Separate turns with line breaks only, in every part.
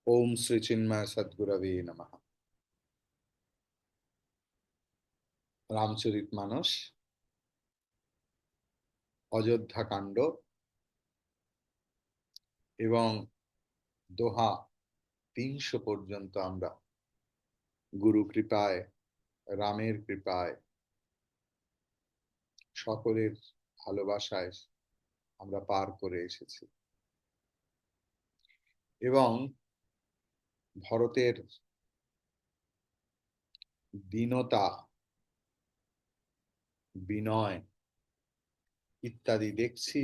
ओम श्री चिन्मय सद्गुरवे नमः। রামচরিতমানস অযোধ্যাকাণ্ড এবং দোহা ৩০০ পর্যন্ত আমরা গুরু কৃপায়, রামের কৃপায়, সকলের ভালোবাসায় আমরা পার করে এসেছি এবং ভরতের দীনতা, বিনয় ইত্যাদি দেখছি।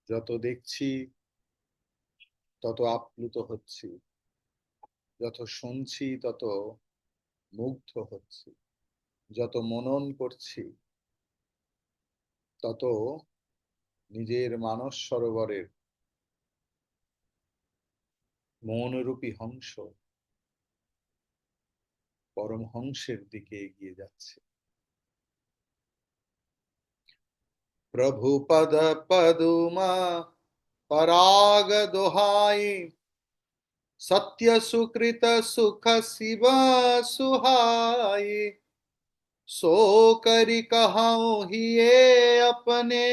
যত দেখছি তত আপ্লুত হচ্ছি, যত শুনছি তত মুগ্ধ হচ্ছি, যত মনন করছি তত নিজের মানস সরোবরের মৌনরূপী হংস পরমহংসের দিকে এগিয়ে যাচ্ছে। প্রভু পদ পদুমা পরাগ দোহাই, সত্য সুকৃত সুখ শিব সুহাই, सो करि कहाऊं हिये अपने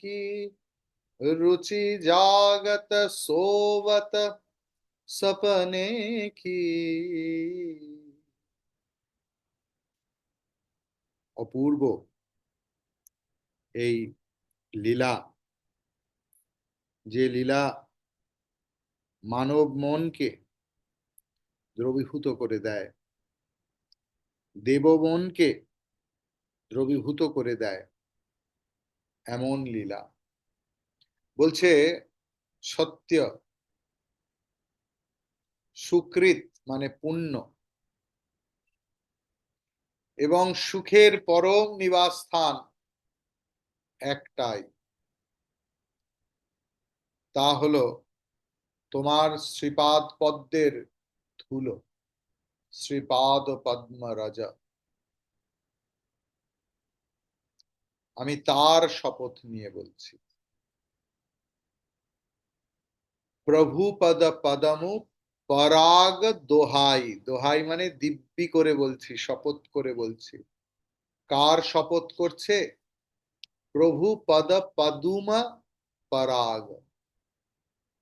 की, रुचि जागत सोवत सपने की। অপূর্ব এই লীলা, যে লীলা মানব মনকে দ্রবীভূত করে দেয়, দেবমনকে দ্রবীভূত করে দেয়, এমন লীলা। বলছে সত্য, সুকৃত মানে পুণ্য, এবং সুখের পরম নিবাস স্থান একটাই, তা হলো তোমার শ্রীপাদ পদ্মের ধুলো, শ্রীপাদ পদ্ম রাজা। আমি তার শপথ নিয়ে বলছি। প্রভু পদ পদমু পরাগ দোহাই, দোহাই মানে দিব্যি করে বলছি, শপথ করে বলছি। কার শপথ করছে? প্রভু পদ পদুমা পরাগ,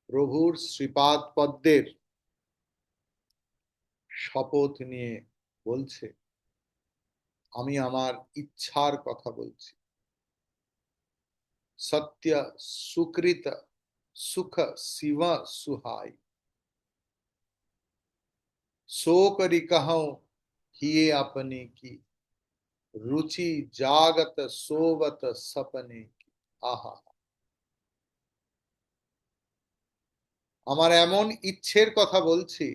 প্রভুর শ্রীপাদ পদ্মের শপথ নিয়ে বলছে। আমি আমার ইচ্ছার কথা বলছি। সত্য সুকৃত सुख शिव सुहाई, सो करि कहूं हिये अपने की, रुचि जागत सोवत सपने की। आहा, আমার এমন ইচ্ছের কথা বলছি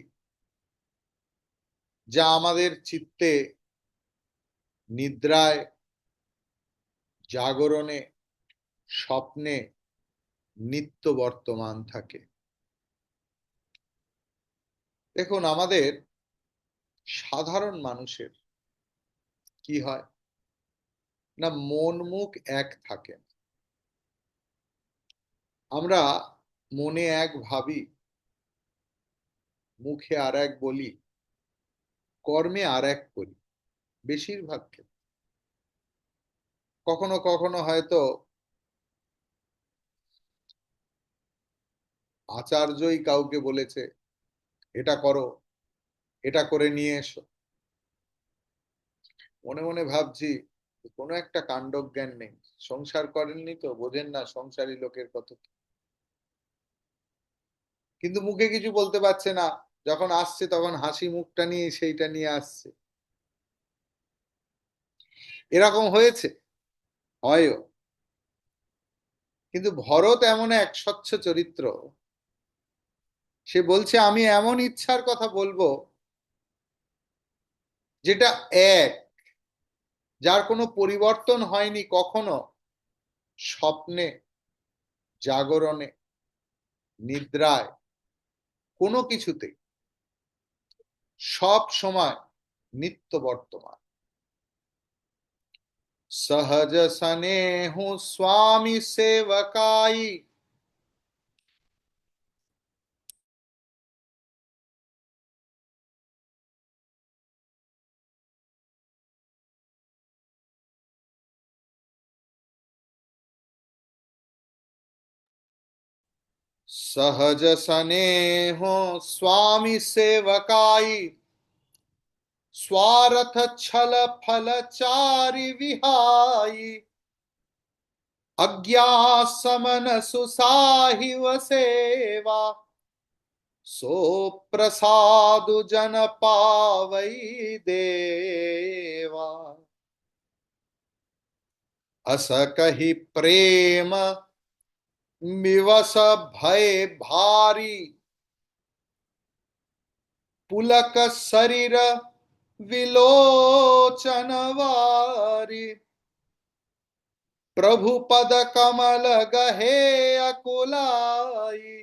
যা আমাদের চিত্তে নিদ্রায়, জাগরণে, স্বপ্নে নিত্য বর্তমান থাকে। দেখুন, আমাদের সাধারণ মানুষের কি হয় না, মন মুখ এক থাকে। আমরা মনে এক ভাবি, মুখে আর এক বলি, কর্মে আর এক করি বেশিরভাগ ক্ষেত্রে। কখনো কখনো হয়তো আচার্যই কাউকে বলেছে এটা করো, এটা করে নিয়ে এসো, মনে মনে ভাবছি কোনো একটা কাণ্ডজ্ঞান নেই, সংসার করেননি তো বোঝেন না সংসারী লোকের কত কি। কিন্তু মুখে কিছু বলতে পারছে না, যখন আসছে তখন হাসি মুখটা নিয়ে সেইটা নিয়ে আসছে। এরকম হয়েছে, হয়ও। কিন্তু ভরত এমন এক স্বচ্ছ চরিত্র, সে বলছে আমি এমন ইচ্ছার কথা বলবো যেটা এক, যার কোনো পরিবর্তন হয়নি কখনো, স্বপ্নে, জাগরণে, নিদ্রায়, কোনো কিছুতে, সব সময় নিত্য বর্তমান। सहज स्नेहु स्वामी सेवकाई, सहज स्नेहो स्वामी सेवकाई, स्वार्थ छल फल चारि विहाई, अज्ञासमन सुसाहिव सेवा, सो प्रसादु जन पावई देवा। अस कहि प्रेम मिवस भय भारी, पुलक शरीर विलोचन वारी, प्रभु पद कमल गहे अकुलाई,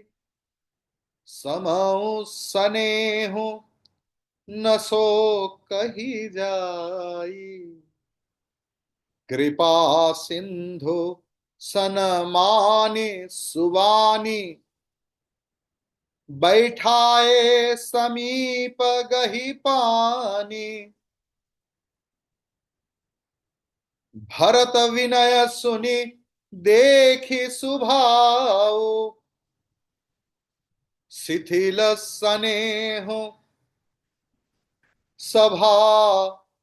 समौ स्नेहु न सो कही जाई, कृपा सिंधु सनमानि सुवानी, बैठाए समीप गही पानी, भरत विनय सुनि देखि सुभाऊ, शिथिल स्नेह सभा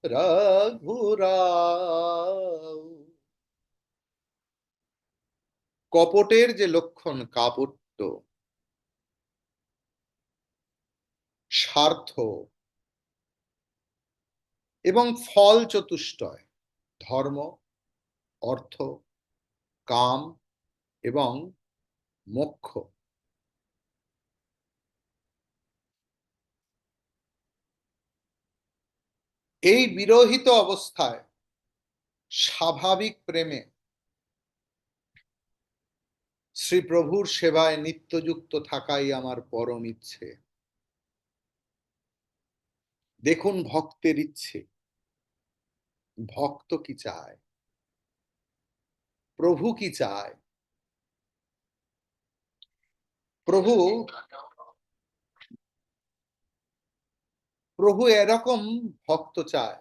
रघुराऊ। কপটের যে লক্ষণ কাপট্য, স্বার্থ এবং ফল চতুষ্টয়, ধর্ম, অর্থ, কাম এবং মোক্ষ, এই বিরহিত অবস্থায় স্বাভাবিক প্রেমে শ্রী প্রভুর সেবায় নিত্যযুক্ত থাকাই আমার পরম ইচ্ছে। দেখুন ভক্তের ইচ্ছে, ভক্ত কি চায়, প্রভু কি চায়। প্রভু প্রভু এরকম ভক্ত চায়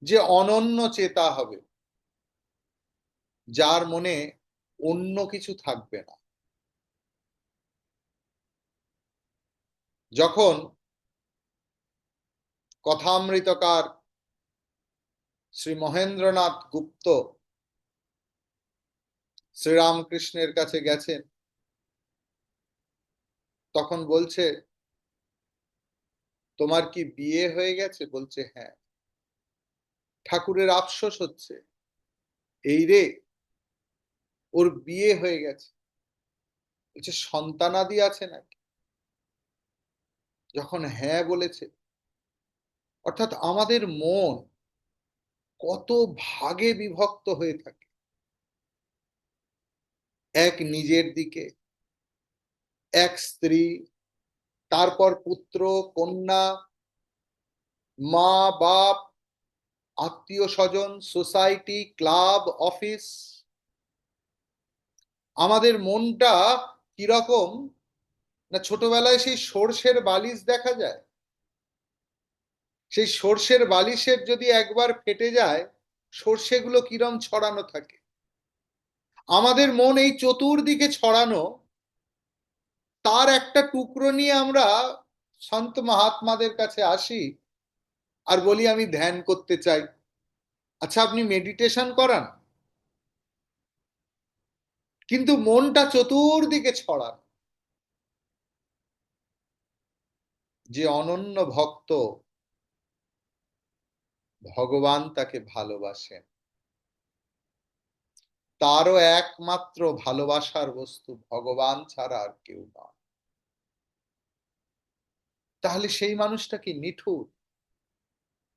যে অনন্য চেতা হবে, যার মনে অন্য কিছু থাকবে না। যখন কথামৃতকার শ্রী মহেন্দ্রনাথ গুপ্ত শ্রীরামকৃষ্ণের কাছে গেছেন, তখন বলছে, তোমার কি বিয়ে হয়ে গেছে? বলছে হ্যাঁ। ঠাকুরের আফসোস হচ্ছে, এই রে, ওর বিয়ে হয়ে গেছে। বলছে সন্তানাদি আছে নাকি? যখন হ্যাঁ বলেছে, অর্থাৎ আমাদের মন কত ভাগে বিভক্ত হয়ে থাকে। এক নিজের দিকে, এক স্ত্রী, তারপর পুত্র কন্যা, মা বাপ, আত্মীয় স্বজন, সোসাইটি, ক্লাব, অফিস। আমাদের মনটা কিরকম না, ছোটবেলায় সেই সর্ষের বালিশ দেখা যায়, সেই সর্ষের বালিশের যদি একবার ফেটে যায়, সর্ষেগুলো কিরম ছড়ানো থাকে। আমাদের মন এই চতুর্দিকে ছড়ানো, তার একটা টুকরো নিয়ে আমরা সন্ত মহাত্মাদের কাছে আসি আর বলি আমি ধ্যান করতে চাই। আচ্ছা, আপনি মেডিটেশন করান, কিন্তু মনটা চতুর্দিকে ছড়ান। যে অনন্য ভক্ত, ভগবান তাকে ভালোবাসেন, তারও একমাত্র ভালোবাসার বস্তু ভগবান ছাড়া আর কেউ নয়। তাহলে সেই মানুষটা কি নিঠুর?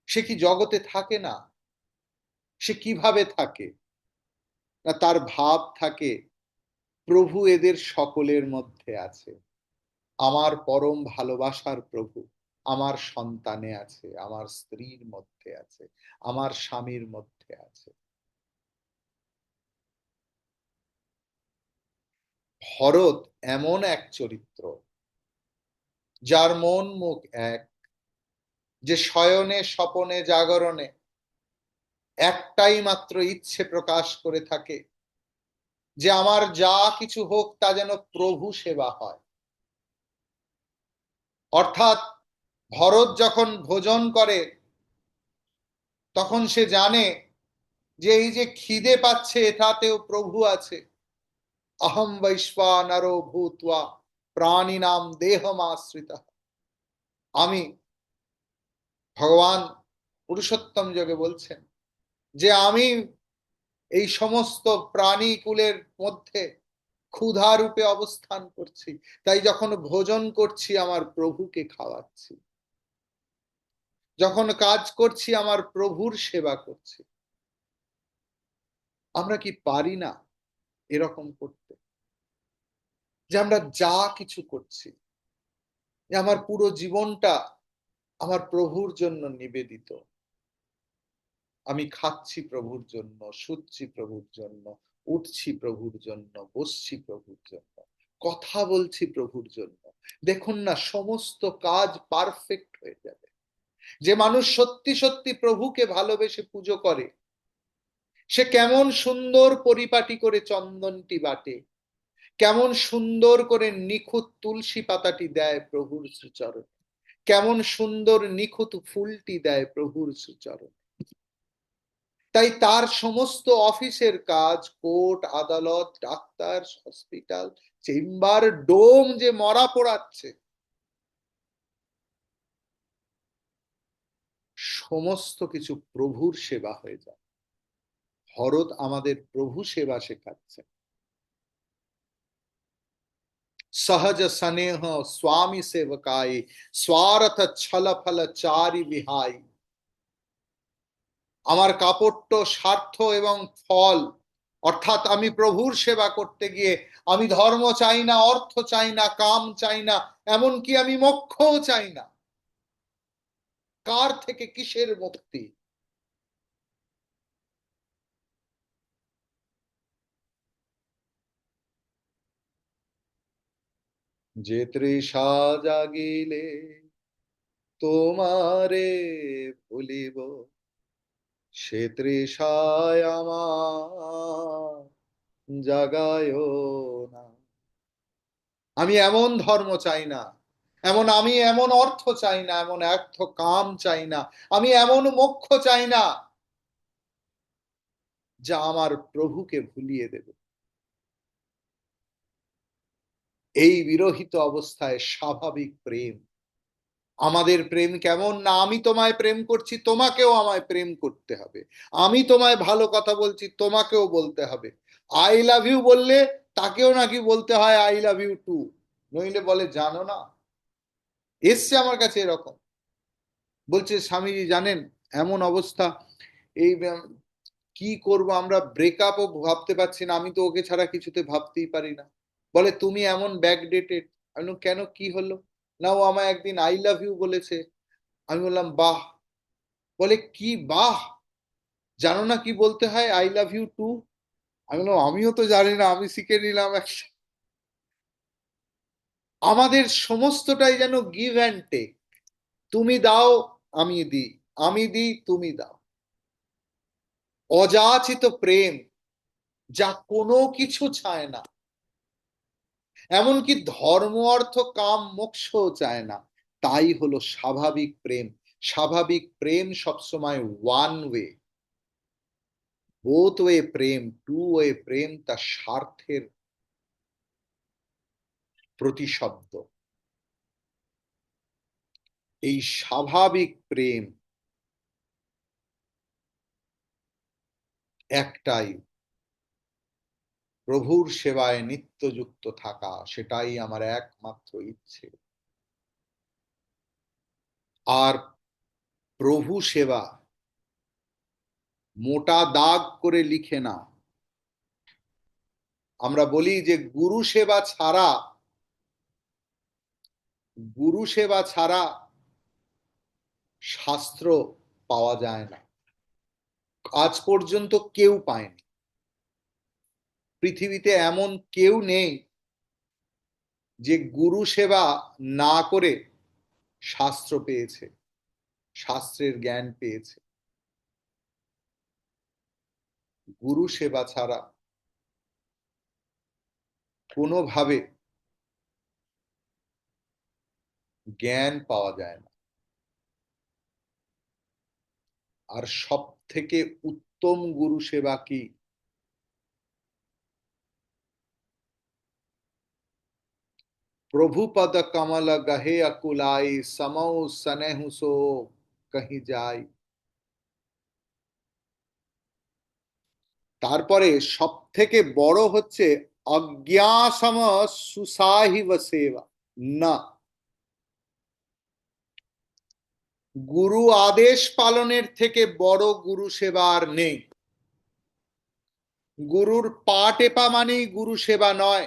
সে কি জগতে থাকে না? সে কিভাবে থাকে? না, তার ভাব থাকে প্রভু এদের সকলের মধ্যে আছে। আমার পরম ভালোবাসার প্রভু আমার সন্তানে আছে, আমার স্ত্রীর মধ্যে আছে, আমার স্বামীর মধ্যে আছে। ভরত এমন এক চরিত্র, যার মন মুখ এক, যে শয়নে স্বপনে জাগরণে একটাই মাত্র ইচ্ছে প্রকাশ করে থাকে, যে আমার যা কিছু হোক তা যেন প্রভু সেবা হয়। অর্থাৎ ভরত যখন ভোজন করে তখন সে জানে যে এই যে খিদে পাচ্ছে এটাতেও প্রভু আছে। অহম বৈশ্বানরো ভূত্বা প্রাণিনাম দেহমাশ্রিতা। আমি, ভগবান পুরুষোত্তম যোগে বলছেন যে আমি এই সমস্ত প্রাণী কুলের মধ্যে ক্ষুধা রূপে অবস্থান করছি, তাই যখন ভোজন করছি আমার প্রভুকে খাওয়াচ্ছি, যখন কাজ করছি আমার প্রভুর সেবা করছি। আমরা কি পারি না এরকম করতে, যে আমরা যা কিছু করছি, যে আমার পুরো জীবনটা আমার প্রভুর জন্য নিবেদিত। আমি খাচ্ছি প্রভুর জন্য, শুচ্ছি প্রভুর জন্য, উঠছি প্রভুর জন্য, বসছি প্রভুর জন্য, কথা বলছি প্রভুর জন্য। দেখুন না, সমস্ত কাজ পারফেক্ট হয়ে যাবে। যে মানুষ সত্যি সত্যি প্রভুকে ভালোবেসে পুজো করে, সে কেমন সুন্দর পরিপাটি করে চন্দনটি বাটে, কেমন সুন্দর করে নিখুঁত তুলসী পাতাটি দেয় প্রভুর শ্রীচরণ, কেমন সুন্দর নিখুঁত ফুলটি দেয় প্রভুর শ্রীচরণ। তাই তার সমস্ত অফিসের কাজ, কোর্ট আদালত, ডাক্তার, হসপিটাল, চেম্বার, ডোম যে মরা পোড়াচ্ছে, সমস্ত কিছু প্রভুর সেবা হয়ে যায়। ভরত আমাদের প্রভু সেবা শেখাচ্ছে। সহজ স্নেহ স্বামী সেবকাই, স্বার্থ ছল ফল চারি বিহাই। আমার কাপড় স্বার্থ এবং ফল, অর্থাৎ আমি প্রভুর সেবা করতে গিয়ে আমি ধর্ম চাই না, অর্থ চাই না, কাম চাই না, এমনকি আমি মোক্ষও চাই না। কার থেকে কিসের মুক্তি? যে তৃষা জাগিলে তোমারে ভুলিব, সে তৃষায় আমার জাগায় না। আমি এমন ধর্ম চাই না, আমি এমন অর্থ চাই না, এমন অর্থ কাম চাই না, আমি এমন মোক্ষ চাই না যা আমার প্রভুকে ভুলিয়ে দেবে। এই বিরহিত অবস্থায় স্বাভাবিক প্রেম। আমাদের প্রেম কেমন না, আমি তোমায় প্রেম করছি, তোমাকেও আমায় প্রেম করতে হবে। আমি তোমায় ভালো কথা বলছি, তোমাকেও বলতে হবে। আই লাভ ইউ বললে তাকেও নাকি বলতে হয় আই লাভ ইউ টু, নইলে বলে জানো না। এসছে আমার কাছে এরকম, বলছে স্বামীজি জানেন এমন অবস্থা, এই কি করব, আমরা ব্রেকআপও ভাবতে পারছি না, আমি তো ওকে ছাড়া কিছুতে ভাবতেই পারি না। বলে তুমি এমন ব্যাকডেটেড। আমি বললাম, কেন, কি হলো? না, ও আমায় একদিন আই লাভ ইউ বলেছে। আমি বললাম বাহ। বলে কি বাহ, জানো না কি বলতে হয় আই লাভ ইউ টু? আমি বললাম আমিও তো জানি না, আমি শিখে নিলাম। আমাদের সমস্তটাই যেন গিভ অ্যান্ড টেক। তুমি দাও, আমি দিই, আমি দিই, তুমি দাও। অযাচিত প্রেম, যা কোনো কিছু চায় না, এমনকি ধর্ম অর্থ কাম মোক্ষও চায় না। তাই হলো স্বাভাবিক প্রেম। স্বাভাবিক প্রেম সবসময় ওয়ান ওয়ে, বোথ ওয়ে প্রেম, টু ওয়ে প্রেম, তার স্বার্থের প্রতিশব্দ। এই স্বাভাবিক প্রেম একটাই, প্রভুর সেবায় নিত্যযুক্ত থাকা, সেটাই আমার একমাত্র ইচ্ছে। আর প্রভু সেবা মোটা দাগ করে লিখে না। আমরা বলি যে গুরু সেবা ছাড়া শাস্ত্র পাওয়া যায় না। আজ পর্যন্ত কেউ পায়নি, পৃথিবীতে এমন কেউ নেই যে গুরু সেবা না করে শাস্ত্র পেয়েছে, শাস্ত্রের জ্ঞান পেয়েছে। গুরু সেবা ছাড়া কোনোভাবে জ্ঞান পাওয়া যায় না। আর সব থেকে উত্তম গুরু সেবা কি? প্রভুপদ কমল গহে अकुलाई समौ सनेहु सो कहीं যাই। তারপরে সব থেকে বড় হচ্ছে অজ্ঞাসম সুসাহিব সেবা। না, গুরু আদেশ পালনের থেকে বড় গুরু সেবা আর নেই। গুরুর পা টেপা মানেই গুরু সেবা নয়।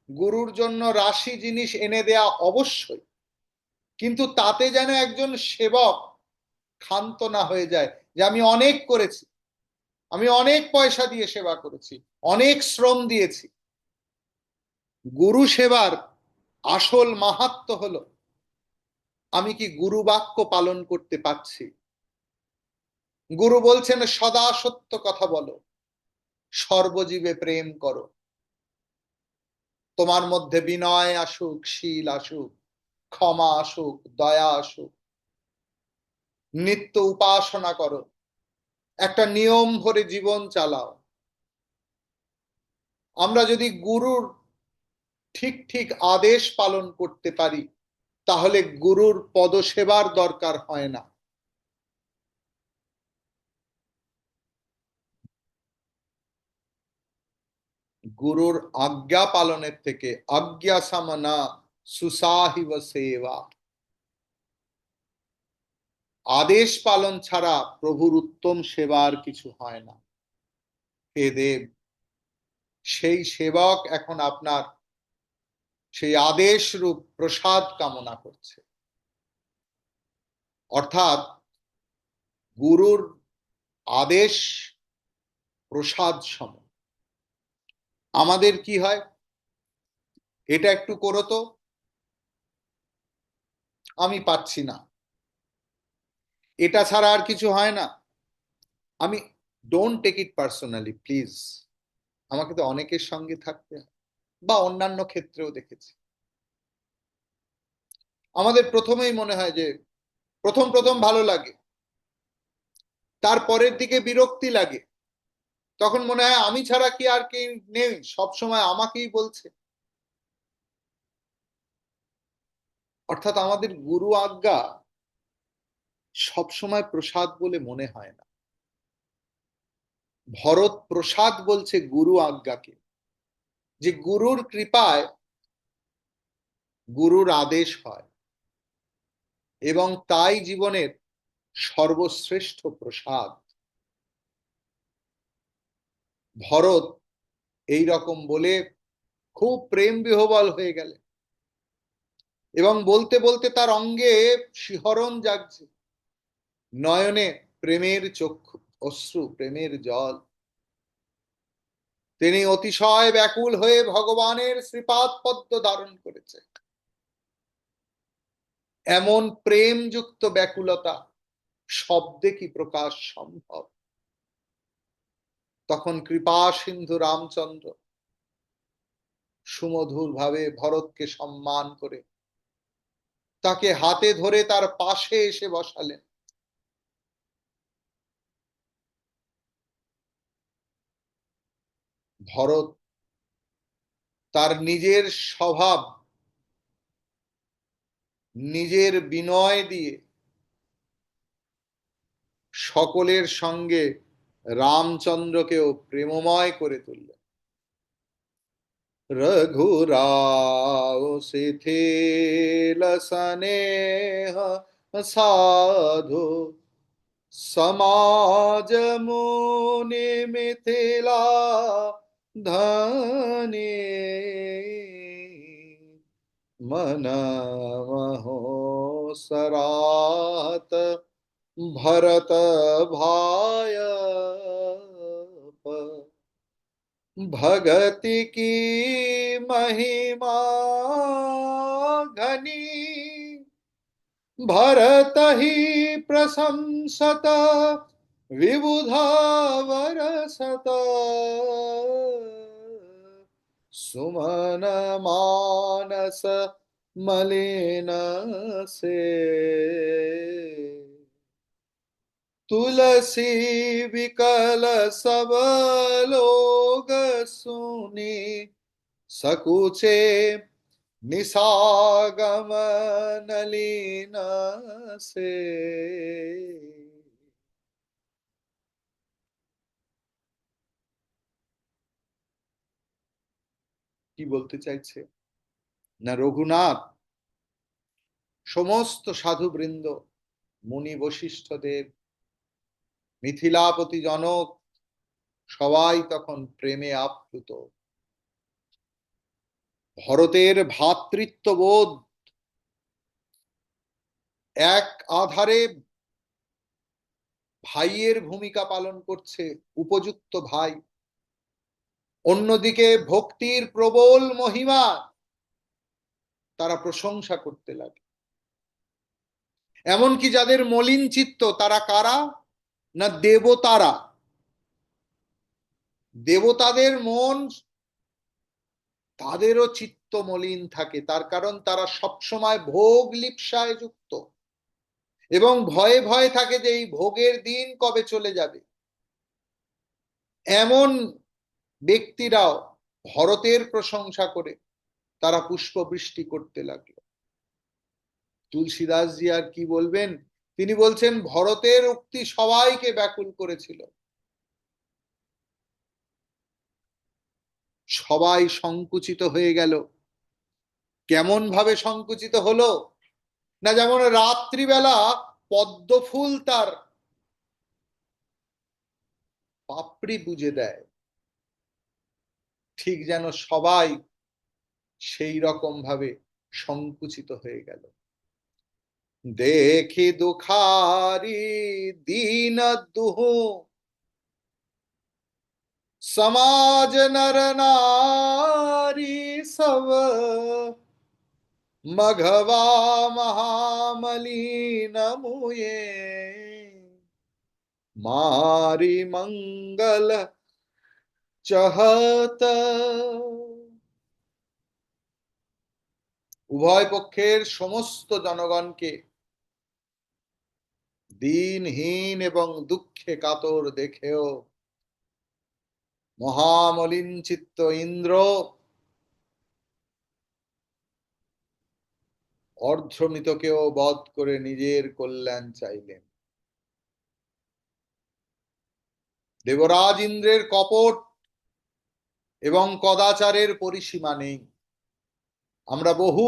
গুরুর জন্য রাশি জিনিস এনে দেয়া অবশ্যই, কিন্তু তাতে যেন একজন সেবক ক্ষান্ত না হয়ে যায় যে আমি অনেক করেছি, আমি অনেক পয়সা দিয়ে সেবা করেছি, অনেক শ্রম দিয়েছি। গুরু সেবার আসল মাহাত্ম্য হলো আমি কি গুরু বাক্য পালন করতে পারছি। গুরু বলছেন সদা সত্য কথা বলো, সর্বজীবে প্রেম করো, তোমার মধ্যে বিনয় আসুক, শীল আসুক, ক্ষমা আসুক, দয়া আসুক, নিত্য উপাসনা করো, একটা নিয়ম ভরে জীবন চালাও। আমরা যদি গুরুর ঠিক ঠিক আদেশ পালন করতে পারি, তাহলে গুরুর পদসেবার দরকার হয় না। গুরুর আজ্ঞা পালনের থেকে আজ্ঞা সামনা সুসাহিব সেবা। আদেশ পালন ছাড়া প্রভুর উত্তম সেবার কিছু হয় না। হে দেব, সেই সেবক এখন আপনার সেই আদেশ রূপ প্রসাদ কামনা করছে। অর্থাৎ গুরুর আদেশ প্রসাদ সম। আমাদের কি হয়, এটা একটু করো তো, আমি পাচ্ছি না, এটা ছাড়া আর কিছু হয় না। আমি don't take it personally please, আমাকে তো অনেকের সঙ্গে থাকতে হয়, বা অন্যান্য ক্ষেত্রেও দেখেছি আমাদের প্রথমেই মনে হয় যে প্রথম প্রথম ভালো লাগে, তারপরের দিকে বিরক্তি লাগে, তখন মনে হয় আমি ছাড়া কি আর কেউ নেই, সব সময় আমাকেই বলছে। অর্থাৎ আমাদের গুরু আজ্ঞা সব সময় প্রসাদ বলে মনে হয় না। ভরত প্রসাদ বলছে গুরু আজ্ঞাকে, যে গুরুর কৃপায় গুরুর আদেশ হয়, এবং তাই জীবনের সর্বশ্রেষ্ঠ প্রসাদ। ভরত এই রকম বলে খুব প্রেম বিহ্বল হয়ে গেলেন, এবং বলতে বলতে তার অঙ্গে শিহরণ জাগছে, নয়নে প্রেমের চক্ষু, অশ্রু প্রেমের জল। তিনি অতিশয় ব্যাকুল হয়ে ভগবানের শ্রীপাদ পদ্ম ধারণ করেছে। এমন প্রেমযুক্ত ব্যাকুলতা শব্দে কি প্রকাশ সম্ভব? তখন কৃপা সিন্ধু রামচন্দ্র সুমধুর ভাবে ভরতকে সম্মান করে তাকে হাতে ধরে তার পাশে এসে বসালেন। ভরত তার নিজের স্বভাব, নিজের বিনয় দিয়ে সকলের সঙ্গে রামচন্দ্রকেও প্রেমময় করে তুললেন। रघुराव शिथिल स्नेह साधु समाज मुनि मिथिला धनी मन महो सरात भरत भाय भगति की महिमा घनी भरत ही प्रशंसत विबुधा वरसत सुमन मानस मलिन से, तुलसी विकल सब लोग सुनी, सकुचे निसागम नलिन से। কি বলতে চাইছে না, রঘুনাথ সমস্ত সাধুবৃন্দ, মুনি বশিষ্ঠদেব, মিথিলাপতি জনক, সবাই তখন প্রেমে আপ্লুত। ভরতের ভ্রাতৃত্ববোধ এক আধারে ভাইয়ের ভূমিকা পালন করছে, উপযুক্ত ভাই, অন্যদিকে ভক্তির প্রবল মহিমা তারা প্রশংসা করতে লাগে। এমনকি যাদের মলিন চিত্ত, তারা কারা না, দেবতারা। দেবতাদের মন, তাদেরও চিত্ত মলিন থাকে, তার কারণ তারা সবসময় ভোগ লিপ্সায় যুক্ত এবং ভয়ে ভয়ে থাকে যে এই ভোগের দিন কবে চলে যাবে। এমন ব্যক্তিরাও ভরতের প্রশংসা করে তারা পুষ্প বৃষ্টি করতে লাগলো। তুলসীদাসজি আর কি বলবেন, তিনি বলছেন ভরতের উক্তি সবাইকে ব্যাকুল করেছিল। সবাই সংকুচিত হয়ে গেল। কেমন ভাবে সংকুচিত হলো না, যেমন রাত্রিবেলা পদ্ম ফুল তার পাপড়ি বুজে দেয়, ঠিক যেন সবাই সেই রকম ভাবে সংকুচিত হয়ে গেল। দেখি দুখারি দীন দুহু, समाज नर नारी सब, मघवा महामलिन मुए, मारी मंगल चहत। উভয় পক্ষের সমস্ত জনগণকে দিনহীন এবং দুঃখে কাতর দেখেও মহামলিন চিত্ত ইন্দ্র অর্ধমৃতকেও বধ করে নিজের কল্যাণ চাইলেন। দেবরাজ ইন্দ্রের কপট এবং কদাচারের পরিসীমা নেই। আমরা বহু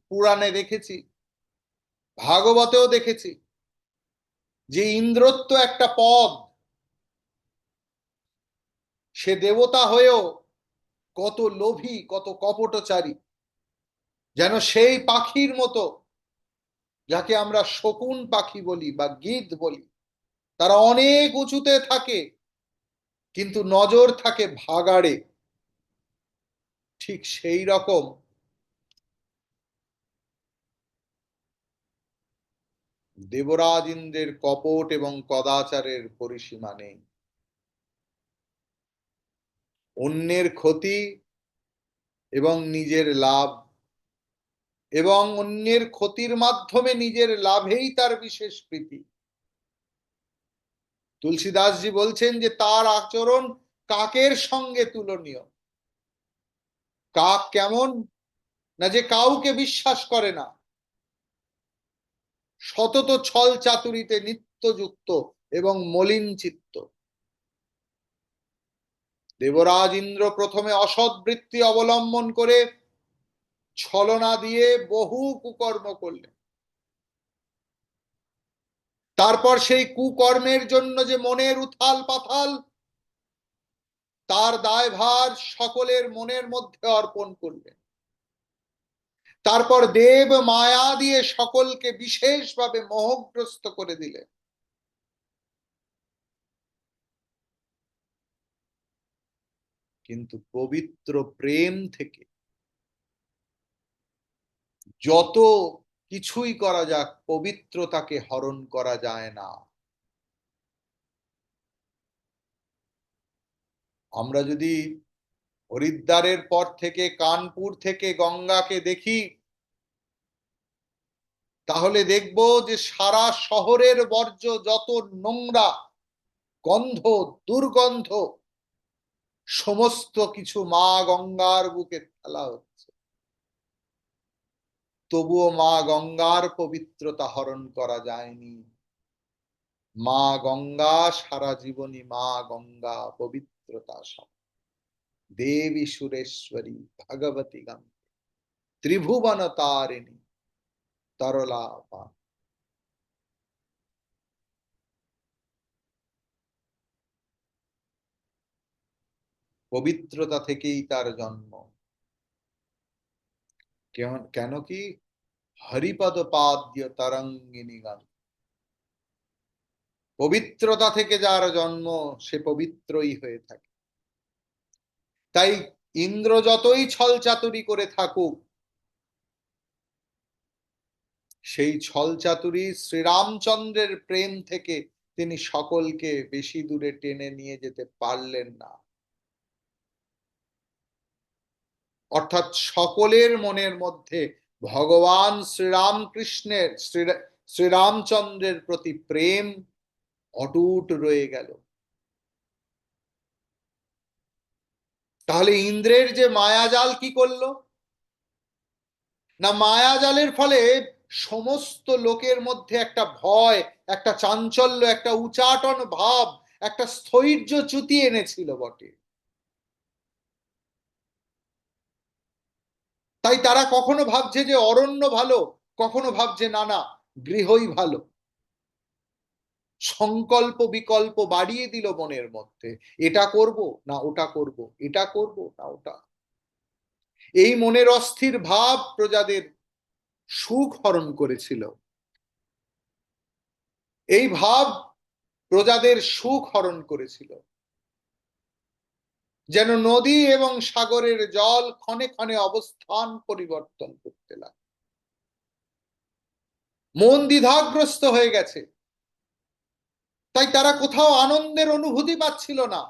পুরাণে দেখেছি, ভাগবতেও দেখেছি যে ইন্দ্রত্ব একটা পদ, সে দেবতা হয়েও কত লোভী, কত কপটচারী, যেন সেই পাখির মতো যাকে আমরা শকুন পাখি বলি বা গিধ বলি, তারা অনেক উঁচুতে থাকে কিন্তু নজর থাকে ভাগাড়ে। ঠিক সেই রকম দেবরাজ ইন্দ্রের কপট এবং কদাচারের পরিসীমা নেই। অন্যের ক্ষতি এবং নিজের লাভ, এবং অন্যের ক্ষতির মাধ্যমে নিজের লাভেই তার বিশেষ প্রীতি। তুলসীদাসজি বলছেন যে তার আচরণ কাকের সঙ্গে তুলনীয়। কাক কেমন না, যে কাউকে বিশ্বাস করে না, সতত ছল চাতুরিতে নিত্যযুক্ত এবং মলিন চিত্ত। দেবরাজ ইন্দ্র প্রথমে অসৎ বৃত্তি অবলম্বন করে ছলনা দিয়ে বহু কুকর্ম করলেন। তারপর সেই কুকর্মের জন্য যে মনের উথাল পাথাল, তার দায়ভার সকলের মনের মধ্যে অর্পণ করলেন। তারপর দেব মায়া দিয়ে সকলকে বিশেষভাবে মোহগ্রস্ত করে দিলেন। কিন্তু পবিত্র প্রেম থেকে যত কিছুই করা যাক, পবিত্রতাকে হরণ করা যায় না। আমরা যদি হরিদ্বারের পর থেকে, কানপুর থেকে গঙ্গাকে দেখি, তাহলে দেখব যে সারা শহরের বর্জ্য, যত নোংরা, গন্ধ, দুর্গন্ধ, সমস্ত কিছু মা গঙ্গার বুকে ফেলা হচ্ছে। তবুও মা গঙ্গার পবিত্রতা হরণ করা যায়নি। মা গঙ্গা সারা জীবনী, মা গঙ্গা পবিত্রতা সম, দেবী সুরেশ্বরী ভগবতী গঙ্গা, ত্রিভুবন তারিণী তরলা পা। পবিত্রতা থেকেই তার জন্ম। কেন কি? হরিপদ পাদ্য তরঙ্গিনী গান। পবিত্রতা থেকে যার জন্ম, সে পবিত্রই হয়ে থাকে। তাই ইন্দ্র যতই ছল চাতুরি করে থাকুক, সেই ছল চাতুরি শ্রীরামচন্দ্রের প্রেম থেকে তিনি সকলকে বেশি দূরে টেনে নিয়ে যেতে পারলেন না। অর্থাৎ সকলের মনের মধ্যে ভগবান শ্রীরামকৃষ্ণের, শ্রীরামচন্দ্রের প্রতি প্রেম অটুট রয়ে গেল। তাহলে ইন্দ্রের যে মায়াজাল কি করলো না, মায়াজালের ফলে সমস্ত লোকের মধ্যে একটা ভয়, একটা চাঞ্চল্য, একটা উচাটন ভাব, একটা স্থৈর্যচ্যুতি এনেছিল বটে। তাই তারা কখনো ভাবছে যে অরণ্য ভালো, কখনো ভাবছে না না গৃহই ভালো। সংকল্প বিকল্প বাড়িয়ে দিল মনের মধ্যে, এটা করব না ওটা করব, এটা করব না ওটা। এই মনের অস্থির ভাব প্রজাদের সুখ হরণ করেছিল। এই ভাব প্রজাদের সুখ হরণ করেছিল। যেন নদী এবং সাগরের জল ক্ষণে ক্ষণে অবস্থান পরিবর্তন করতে লাগে। মন দ্বিধাগ্রস্ত হয়ে গেছে। তাই তারা কোথাও আনন্দের অনুভূতি পাচ্ছিল না।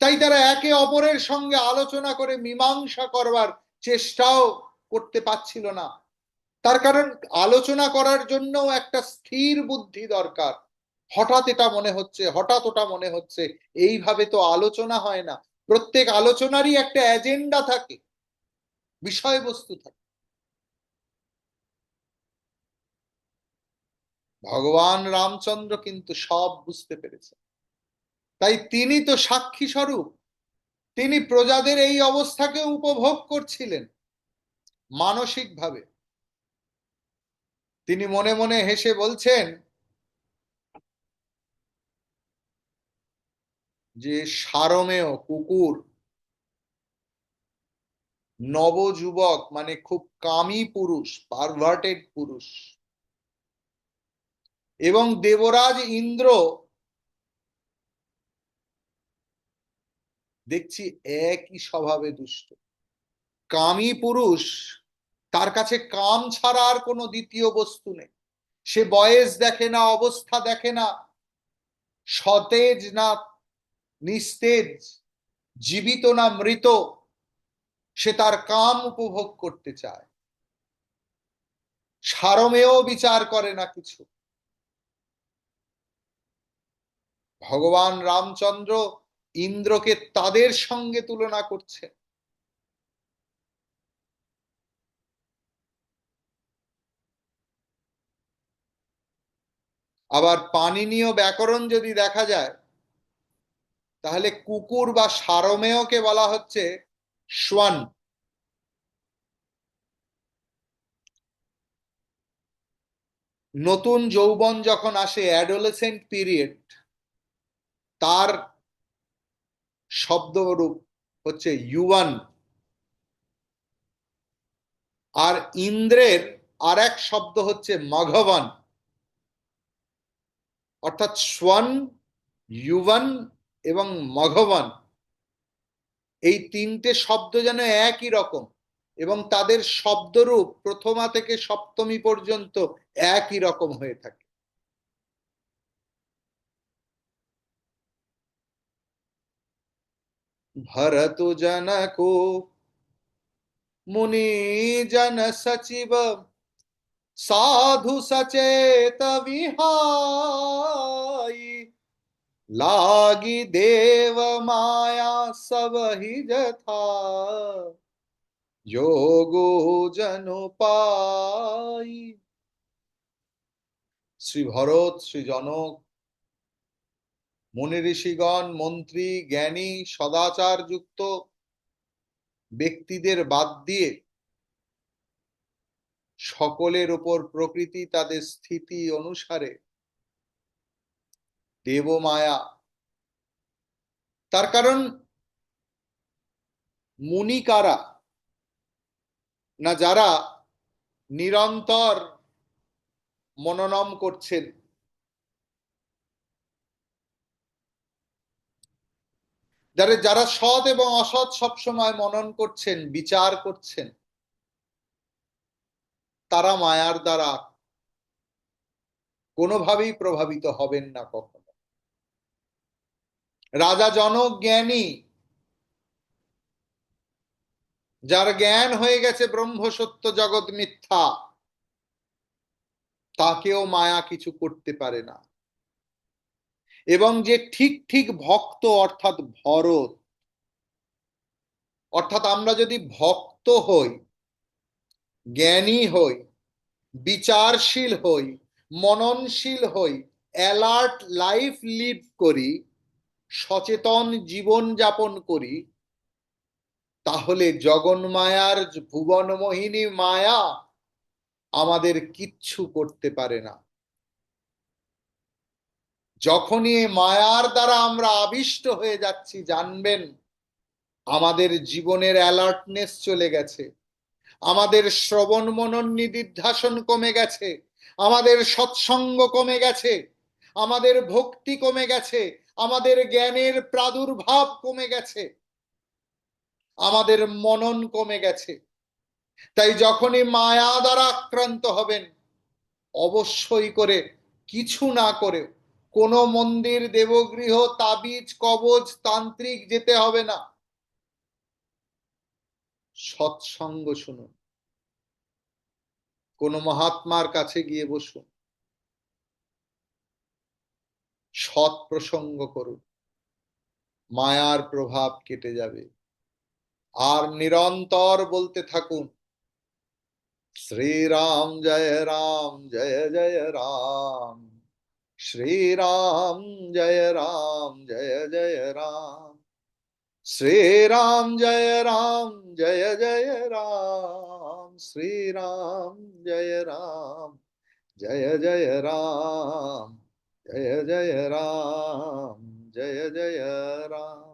তাই তারা একে অপরের সঙ্গে আলোচনা করে মীমাংসা করবার চেষ্টাও করতে পারছিল না। তার কারণ আলোচনা করার জন্য একটা স্থির বুদ্ধি দরকার। হঠাৎ এটা মনে হচ্ছে, হঠাৎ ওটা মনে হচ্ছে, এইভাবে তো আলোচনা হয় না। প্রত্যেক আলোচনারই একটা এজেন্ডা থাকে, বিষয়বস্তু থাকে। ভগবান রামচন্দ্র কিন্তু সব বুঝতে পেরেছেন। তাই তিনি তো সাক্ষী স্বরূপ। তিনি প্রজাদের এই অবস্থাকে উপভোগ করছিলেন মানসিকভাবে। তিনি মনে মনে হেসে বলছেন যে সারমেয় কুকুর, নবযুবক, মানে খুব কামী পুরুষ, পারভার্টেড পুরুষ, এবং দেবরাজ ইন্দ্র দেখছি একই স্বভাবে দুষ্ট। কামী পুরুষ, তার কাছে কাম ছাড়া আর কোনো দ্বিতীয় বস্তু নেই। সে বয়স দেখে না, অবস্থা দেখে না, সতেজ না নিস্তেজ, জীবিত না মৃত, সে তার কাম উপভোগ করতে চায়। সারমেয় বিচার করে না কিছু। ভগবান রামচন্দ্র ইন্দ্রকে তাদের সঙ্গে তুলনা করছে। আবার পাণিনীয় ব্যাকরণ যদি দেখা যায়, তাহলে কুকুর বা সারমেয়কে বলা হচ্ছে শ্বান। নতুন যৌবন যখন আসে, অ্যাডোলেসেন্ট পিরিয়ড, তার শব্দরূপ হচ্ছে ইউয়ান। আর ইন্দ্রের আর এক শব্দ হচ্ছে মঘবান। অর্থাৎ শ্বান, ইউয়ান এবং মঘবান, এই তিনটে শব্দ যেন একই রকম, এবং তাদের শব্দরূপ প্রথমা থেকে সপ্তমী পর্যন্ত একই রকম হয়ে থাকে। भरत जनको मुनि जन सचिव साधु सचेत विहाई लागी देव माया सब ही जथा যোগো জনু পাই। শ্রী ভরত, শ্রী জনক, মুনি ঋষিগণ, মন্ত্রী, জ্ঞানী, সদাচার যুক্ত ব্যক্তিদের বাদ দিয়ে সকলের উপর প্রকৃতি তাদের স্থিতি অনুসারে দেবমায়া। তার কারণ মুনি কারা না, যারা নিরন্তর মননম করছেন, যারা সৎ এবং অসৎ সবসময় মনন করছেন, বিচার করছেন, তারা মায়ার দ্বারা কোনোভাবেই প্রভাবিত হবেন না কখনো। রাজা জনক জ্ঞানী, যার জ্ঞান হয়ে গেছে ব্রহ্ম সত্য জগৎ মিথ্যা, তাকেও মায়া কিছু করতে পারে না। এবং যে ঠিক ঠিক ভক্ত অর্থাৎ ভরত, অর্থাৎ আমরা যদি ভক্ত হই, জ্ঞানী হই, বিচারশীল হই, মননশীল হই, অ্যালার্ট লাইফ লিড করি, সচেতন জীবন যাপন করি, তাহলে জগন্মায়ার ভুবন মোহিনী মায়া আমাদের কিচ্ছু করতে পারে না। যখনই মায়ার দ্বারা আমরা আবিষ্ট হয়ে যাচ্ছি, জানবেন আমাদের জীবনের অ্যালার্টনেস চলে গেছে, আমাদের শ্রবণ মনন নিদিধ্যাসন কমে গেছে, আমাদের সৎসঙ্গ কমে গেছে, আমাদের ভক্তি কমে গেছে, আমাদের জ্ঞানের প্রাদুর্ভাব কমে গেছে, আমাদের মনন কমে গেছে। তাই যখনই মায়া দ্বারা আক্রান্ত হবেন, অবশ্যই করে কিছু না করে কোনো মন্দির, দেবগৃহ, তাবিজ, কবজ, তান্ত্রিক যেতে হবে না, সৎসঙ্গ শুনুন, কোনো মহাত্মার কাছে গিয়ে বসুন, সৎ প্রসঙ্গ করুন, মায়ার প্রভাব কেটে যাবে। আর নিরন্তর বলতে থাকুন, শ্রীরাম জয় রাম জয় জয় রাম, শ্রীরাম জয় রাম জয় জয় রাম, শ্রীরাম জয় রাম জয় জয় রাম, শ্রীরাম জয় রাম জয় জয় রাম, জয় জয় রাম, জয় জয় রাম।